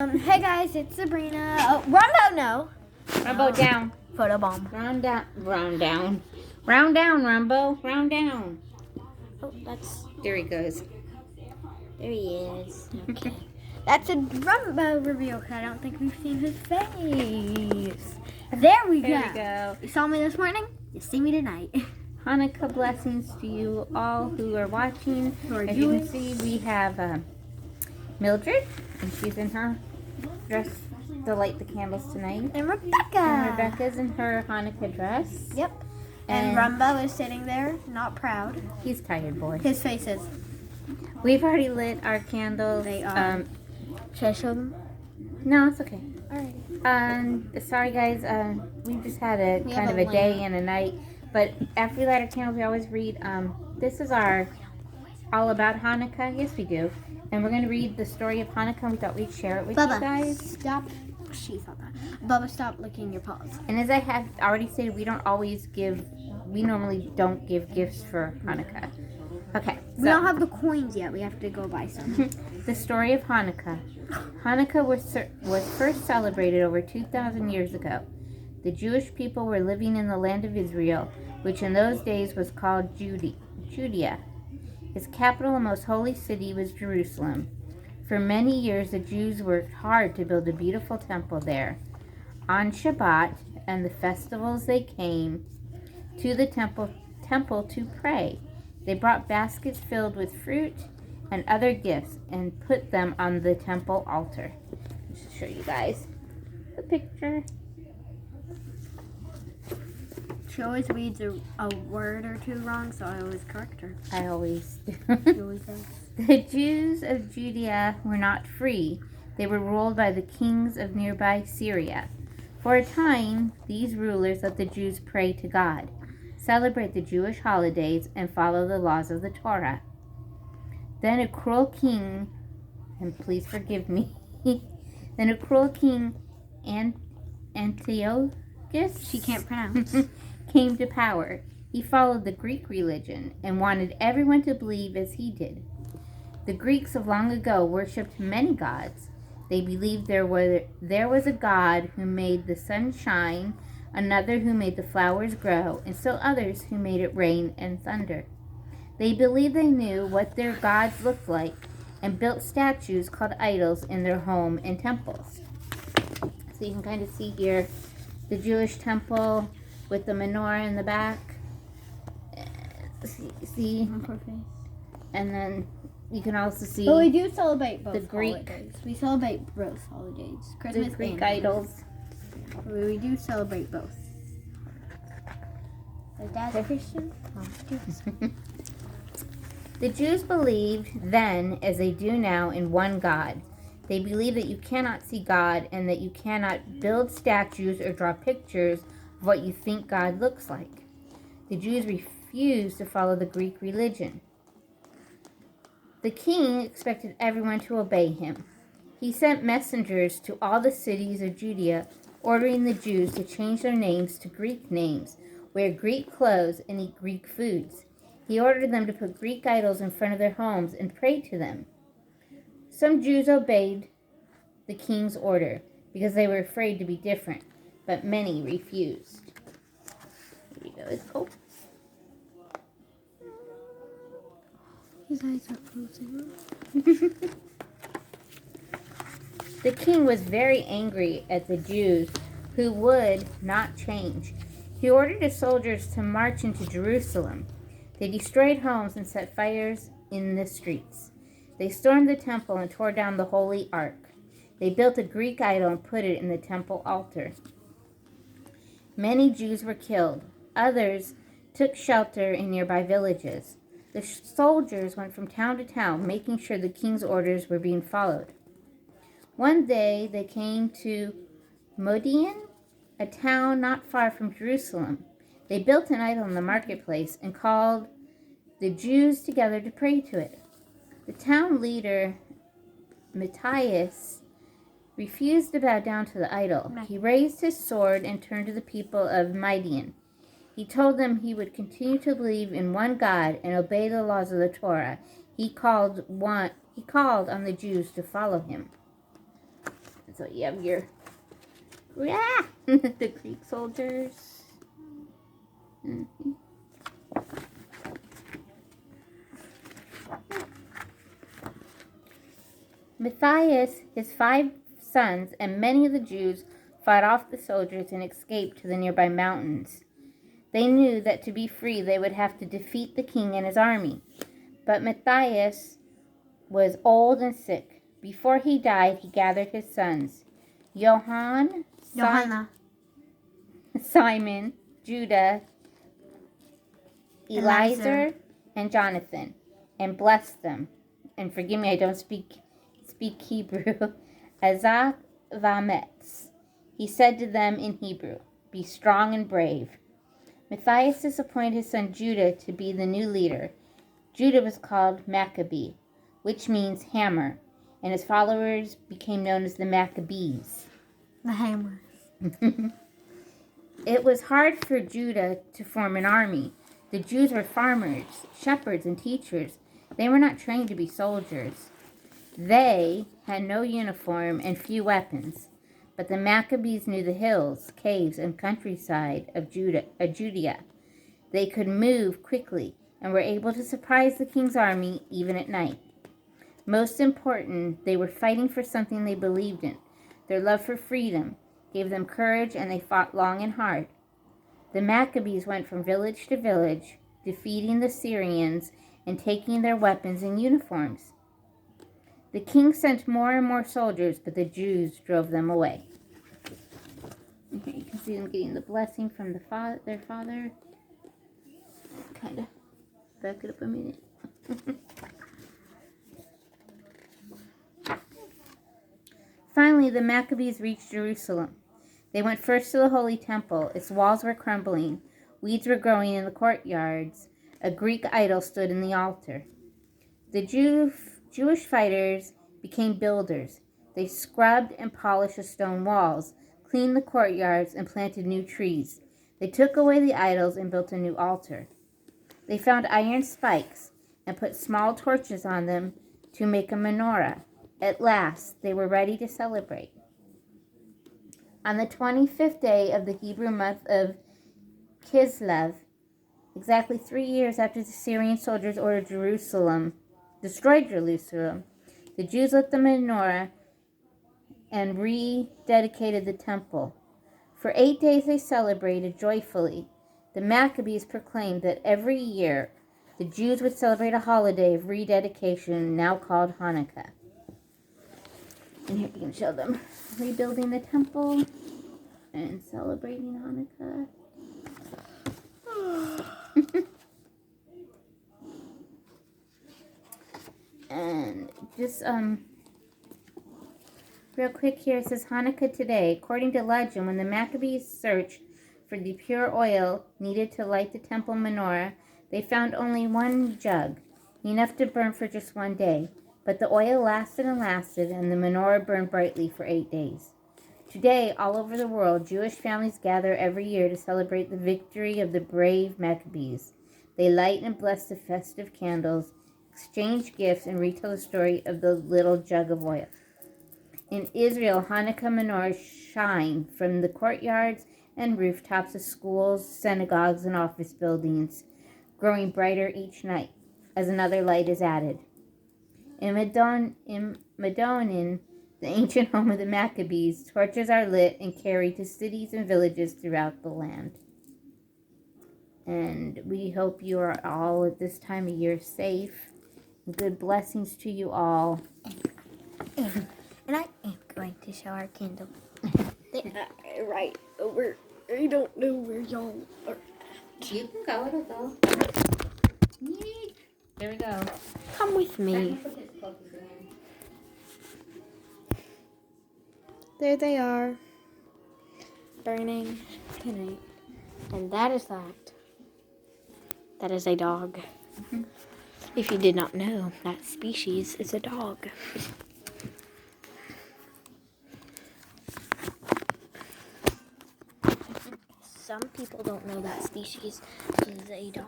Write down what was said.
Hey guys, it's Sabrina. Oh, Rumbo, no. Rumbo down. Photobomb. Round down. Round down. Round down, Rumbo. Round down. Oh, that's... There he goes. There he is. Okay. That's a Rumbo reveal, because I don't think we've seen his face. There we go. There we go. You saw me this morning, you see me tonight. Hanukkah blessings to you all who are watching. As you can see, we have Mildred, and she's in her dress to light the candles tonight. And Rebecca. And Rebecca's in her Hanukkah dress. Yep. And Rumbo is sitting there, not proud. He's tired, boy. His face is. We've already lit our candles. They are. Should I show them? No, it's okay. Alright. Sorry guys, we just had a kind of a day and a night. But after we light our candles, we always read, this is our all about Hanukkah. Yes, we do. And we're going to read the story of Hanukkah. We thought we'd share it with you guys. Stop. She thought that. Bubba, stop licking your paws. And as I have already stated, we normally don't give gifts for Hanukkah. Okay. We don't have the coins yet. We have to go buy some. The story of Hanukkah. Hanukkah was first celebrated over 2,000 years ago. The Jewish people were living in the land of Israel, which in those days was called Judea. Its capital and most holy city was Jerusalem. For many years, the Jews worked hard to build a beautiful temple there. On Shabbat and the festivals, they came to the temple to pray. They brought baskets filled with fruit and other gifts and put them on the temple altar. Just to show you guys the picture. She always reads a word or two wrong, so I always correct her. I always do. She always does. The Jews of Judea were not free. They were ruled by the kings of nearby Syria. For a time, these rulers let the Jews pray to God, celebrate the Jewish holidays, and follow the laws of the Torah. Then a cruel king, and please forgive me, then a cruel king, Antiochus, She can't pronounce. came to power. He followed the Greek religion and wanted everyone to believe as he did. The Greeks of long ago worshipped many gods. They believed there was a god who made the sun shine, another who made the flowers grow, and still others who made it rain and thunder. They believed they knew what their gods looked like and built statues called idols in their home and temples. So you can kind of see here the Jewish temple with the menorah in the back. See? And then you can also see But we do celebrate both the Greek holidays. We celebrate both holidays. Christmas the Greek and idols. We do celebrate both. Is that a Christian? The Jews believed then, as they do now, in one God. They believe that you cannot see God and that you cannot build statues or draw pictures of what you think God looks like. The Jews refused to follow the Greek religion. The king expected everyone to obey him. He sent messengers to all the cities of Judea, ordering the Jews to change their names to Greek names, wear Greek clothes, and eat Greek foods. He ordered them to put Greek idols in front of their homes and pray to them. Some Jews obeyed the king's order because they were afraid to be different, but many refused. Here you go. Oh. His eyes are closing. The king was very angry at the Jews who would not change. He ordered his soldiers to march into Jerusalem. They destroyed homes and set fires in the streets. They stormed the temple and tore down the holy ark. They built a Greek idol and put it in the temple altar. Many Jews were killed. Others took shelter in nearby villages. The soldiers went from town to town, making sure the king's orders were being followed. One day they came to Modian, a town not far from Jerusalem. They built an idol in the marketplace and called the Jews together to pray to it. The town leader, Matthias, refused to bow down to the idol. He raised his sword and turned to the people of Midian. He told them he would continue to believe in one God and obey the laws of the Torah. He called on the Jews to follow him. So you have your the Greek soldiers. Mm-hmm. Matthias, his 5 sons, and many of the Jews fought off the soldiers and escaped to the nearby mountains. They knew that to be free they would have to defeat the king and his army. But Matthias was old and sick. Before he died, he gathered his sons, Johanna, Simon, Judah, Eliezer, and Jonathan, and blessed them. And forgive me, I don't speak Hebrew. Azak Vametz. He said to them in Hebrew, "Be strong and brave." Matthias appointed his son Judah to be the new leader. Judah was called Maccabee, which means hammer, and his followers became known as the Maccabees. The hammers. It was hard for Judah to form an army. The Jews were farmers, shepherds, and teachers. They were not trained to be soldiers. They had no uniform and few weapons. But the Maccabees knew the hills, caves, and countryside of Judea. They could move quickly and were able to surprise the king's army even at night. Most important, they were fighting for something they believed in. Their love for freedom gave them courage, and they fought long and hard. The Maccabees went from village to village, defeating the Syrians and taking their weapons and uniforms. The king sent more and more soldiers, but the Jews drove them away. And here you can see them getting the blessing from their father. Kind of back it up a minute. Finally, the Maccabees reached Jerusalem. They went first to the Holy Temple. Its walls were crumbling. Weeds were growing in the courtyards. A Greek idol stood in the altar. The Jewish fighters became builders. They scrubbed and polished the stone walls, cleaned the courtyards, and planted new trees. They took away the idols and built a new altar. They found iron spikes and put small torches on them to make a menorah. At last, they were ready to celebrate. On the 25th day of the Hebrew month of Kislev, exactly 3 years after the Syrian soldiers destroyed Jerusalem, the Jews lit the menorah and rededicated the temple. For 8 days they celebrated joyfully. The Maccabees proclaimed that every year the Jews would celebrate a holiday of rededication, now called Hanukkah. And here you can show them rebuilding the temple and celebrating Hanukkah. And just real quick here, it says Hanukkah today. According to legend, when the Maccabees searched for the pure oil needed to light the temple menorah, they found only 1 jug, enough to burn for just 1 day. But the oil lasted and lasted, and the menorah burned brightly for 8 days. Today, all over the world, Jewish families gather every year to celebrate the victory of the brave Maccabees. They light and bless the festive candles, exchange gifts, and retell the story of the little jug of oil. In Israel, Hanukkah menorahs shine from the courtyards and rooftops of schools, synagogues, and office buildings, growing brighter each night as another light is added. In Madonin, the ancient home of the Maccabees, torches are lit and carried to cities and villages throughout the land. And we hope you are all at this time of year safe. Good blessings to you all. And I am going to show our candle. Right over. I don't know where y'all are. You can go, it'll go. Yeet. There we go. Come with me. There they are. Burning tonight. And that is that. That is a dog. Mm-hmm. If you did not know, that species is a dog. Some people don't know that species is a dog.